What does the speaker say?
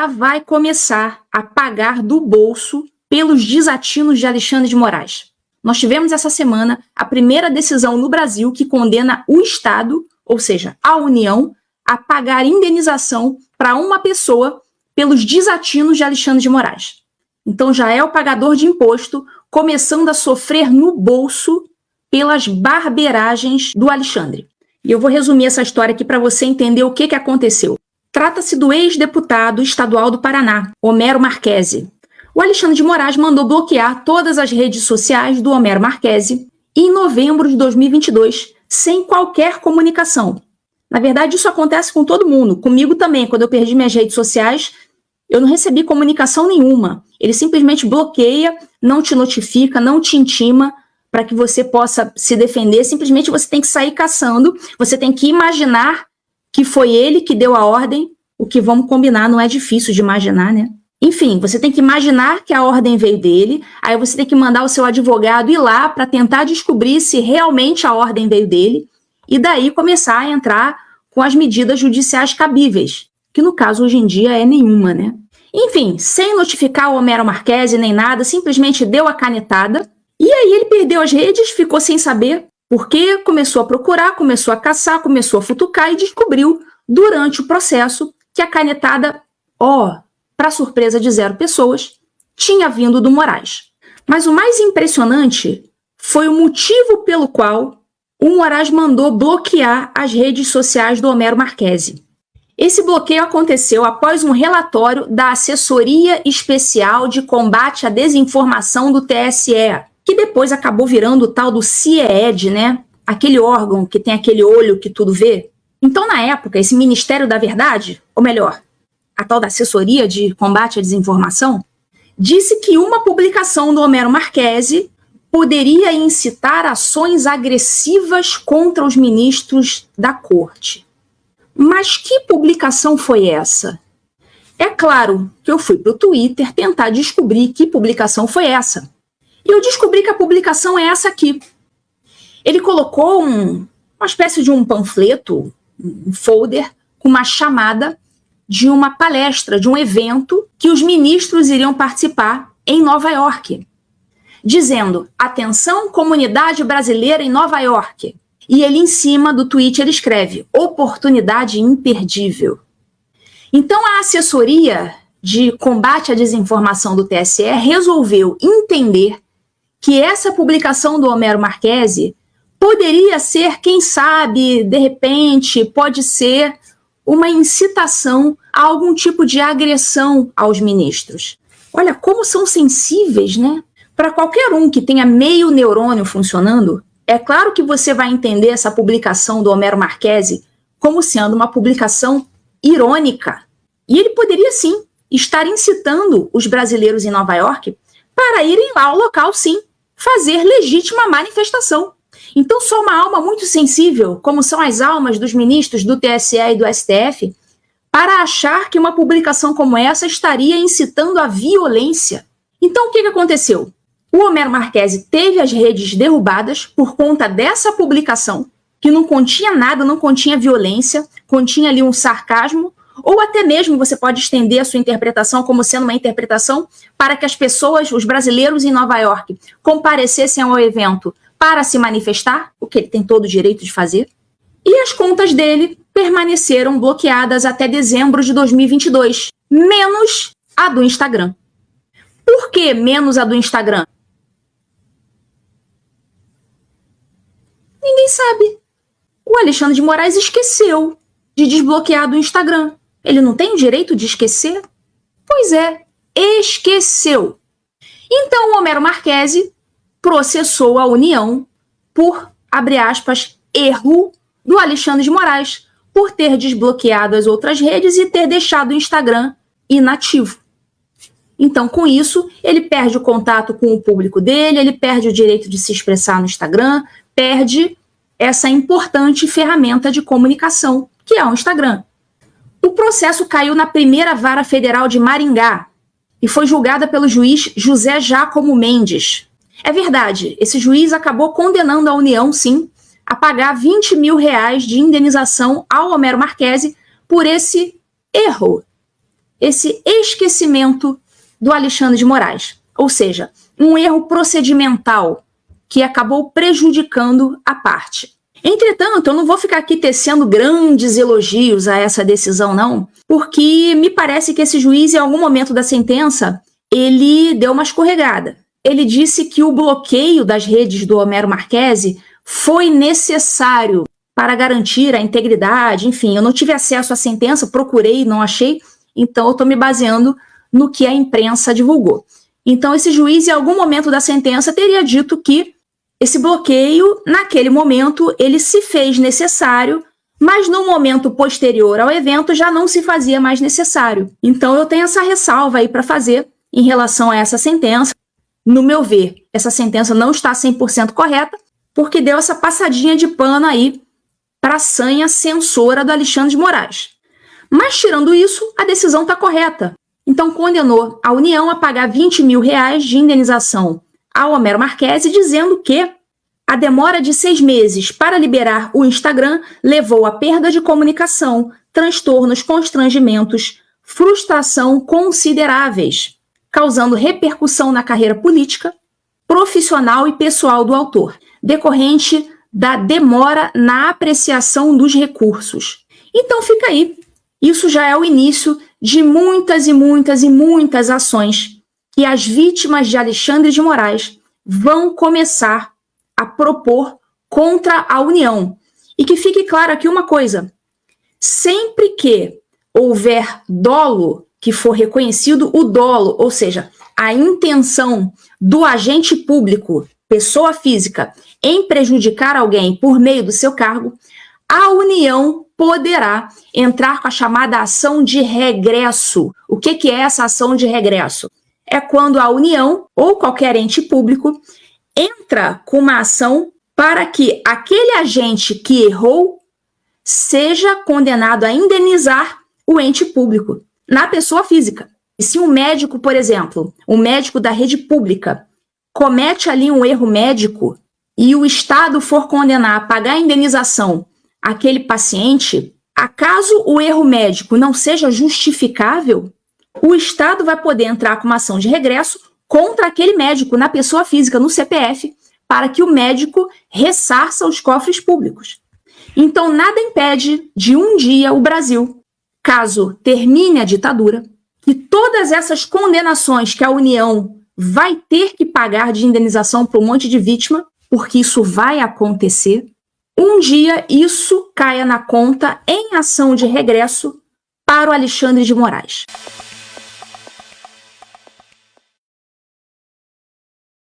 vai começar a pagar do bolso pelos desatinos de Alexandre de Moraes. Nós tivemos essa semana a primeira decisão no Brasil que condena o Estado, ou seja, a União, a pagar indenização para uma pessoa pelos desatinos de Alexandre de Moraes. Então já é o pagador de imposto começando a sofrer no bolso pelas barbeiragens do Alexandre. E eu vou resumir essa história aqui para você entender o que aconteceu. Trata-se do ex-deputado estadual do Paraná, Homero Marchesi. O Alexandre de Moraes mandou bloquear todas as redes sociais do Homero Marchesi em novembro de 2022, sem qualquer comunicação. Na verdade, isso acontece com todo mundo. Comigo também, quando eu perdi minhas redes sociais, eu não recebi comunicação nenhuma. Ele simplesmente bloqueia, não te notifica, não te intima para que você possa se defender. Simplesmente você tem que sair caçando, você tem que imaginar que foi ele que deu a ordem, o que vamos combinar, não é difícil de imaginar, né? Enfim, você tem que imaginar que a ordem veio dele, aí você tem que mandar o seu advogado ir lá para tentar descobrir se realmente a ordem veio dele, e daí começar a entrar com as medidas judiciais cabíveis, que no caso hoje em dia é nenhuma, né? Enfim, sem notificar o Homero Marchesi nem nada, simplesmente deu a canetada, e aí ele perdeu as redes, ficou sem saber, porque começou a procurar, começou a caçar, começou a futucar e descobriu, durante o processo, que a canetada, para surpresa de 0 pessoas, tinha vindo do Moraes. Mas o mais impressionante foi o motivo pelo qual o Moraes mandou bloquear as redes sociais do Homero Marchesi. Esse bloqueio aconteceu após um relatório da Assessoria Especial de Combate à Desinformação do TSE, que depois acabou virando o tal do CIED, né? Aquele órgão que tem aquele olho que tudo vê. Então, na época, esse Ministério da Verdade, ou melhor, a tal da Assessoria de Combate à Desinformação, disse que uma publicação do Homero Marchesi poderia incitar ações agressivas contra os ministros da corte. Mas que publicação foi essa? É claro que eu fui para o Twitter tentar descobrir que publicação foi essa. E eu descobri que a publicação é essa aqui. Ele colocou uma espécie de um panfleto, um folder, com uma chamada de uma palestra, de um evento que os ministros iriam participar em Nova York, dizendo: atenção, comunidade brasileira em Nova York. E ele, em cima do tweet, ele escreve: oportunidade imperdível. Então, a assessoria de combate à desinformação do TSE resolveu entender que essa publicação do Homero Marchesi poderia ser, quem sabe, de repente, pode ser uma incitação a algum tipo de agressão aos ministros. Olha como são sensíveis, né? Para qualquer um que tenha meio neurônio funcionando, é claro que você vai entender essa publicação do Homero Marchesi como sendo uma publicação irônica. E ele poderia, sim, estar incitando os brasileiros em Nova York para irem lá ao local, sim, fazer legítima manifestação. Então, só uma alma muito sensível, como são as almas dos ministros do TSE e do STF, para achar que uma publicação como essa estaria incitando a violência. Então, o que aconteceu? O Homero Marchesi teve as redes derrubadas por conta dessa publicação, que não continha nada, não continha violência, continha ali um sarcasmo, ou até mesmo você pode estender a sua interpretação como sendo uma interpretação para que as pessoas, os brasileiros em Nova York, comparecessem ao evento para se manifestar, o que ele tem todo o direito de fazer, e as contas dele permaneceram bloqueadas até dezembro de 2022, menos a do Instagram. Por que menos a do Instagram? Ninguém sabe. O Alexandre de Moraes esqueceu de desbloquear do Instagram. Ele não tem o direito de esquecer? Pois é, esqueceu. Então o Homero Marchesi processou a União por, abre aspas, erro do Alexandre de Moraes, por ter desbloqueado as outras redes e ter deixado o Instagram inativo. Então, com isso, ele perde o contato com o público dele, ele perde o direito de se expressar no Instagram, perde essa importante ferramenta de comunicação, que é o Instagram. O processo caiu na primeira vara federal de Maringá e foi julgada pelo juiz José Giacomo Mendes. É verdade, esse juiz acabou condenando a União, sim, a pagar R$20 mil de indenização ao Homero Marchesi por esse erro. esse esquecimento do Alexandre de Moraes. Ou seja, um erro procedimental que acabou prejudicando a parte. Entretanto, eu não vou ficar aqui tecendo grandes elogios a essa decisão, não, porque me parece que esse juiz, em algum momento da sentença, ele deu uma escorregada. Ele disse que o bloqueio das redes do Homero Marchese foi necessário para garantir a integridade. Enfim, eu não tive acesso à sentença, procurei, não achei, então eu estou me baseando no que a imprensa divulgou. Então, esse juiz, em algum momento da sentença, teria dito que esse bloqueio, naquele momento, ele se fez necessário, mas no momento posterior ao evento já não se fazia mais necessário. Então, eu tenho essa ressalva aí para fazer em relação a essa sentença. No meu ver, essa sentença não está 100% correta, porque deu essa passadinha de pano aí para a sanha censora do Alexandre de Moraes. Mas, tirando isso, a decisão está correta. Então, condenou a União a pagar R$20 mil de indenização ao Homero Marchese, dizendo que a demora de 6 meses para liberar o Instagram levou a perda de comunicação, transtornos, constrangimentos, frustração consideráveis, causando repercussão na carreira política, profissional e pessoal do autor, decorrente da demora na apreciação dos recursos. Então fica aí. Isso já é o início de muitas e muitas e muitas ações que as vítimas de Alexandre de Moraes vão começar a propor contra a União. E que fique claro aqui uma coisa: sempre que houver dolo, que for reconhecido o dolo, ou seja, a intenção do agente público, pessoa física, em prejudicar alguém por meio do seu cargo, a União poderá entrar com a chamada ação de regresso. O que é essa ação de regresso? É quando a União ou qualquer ente público entra com uma ação para que aquele agente que errou seja condenado a indenizar o ente público, na pessoa física. E se um médico, por exemplo, um médico da rede pública, comete ali um erro médico e o Estado for condenar a pagar a indenização àquele paciente, acaso o erro médico não seja justificável, o Estado vai poder entrar com uma ação de regresso contra aquele médico, na pessoa física, no CPF, para que o médico ressarça os cofres públicos. Então, nada impede de um dia o Brasil, caso termine a ditadura, que todas essas condenações que a União vai ter que pagar de indenização para um monte de vítima, porque isso vai acontecer, um dia isso caia na conta em ação de regresso para o Alexandre de Moraes.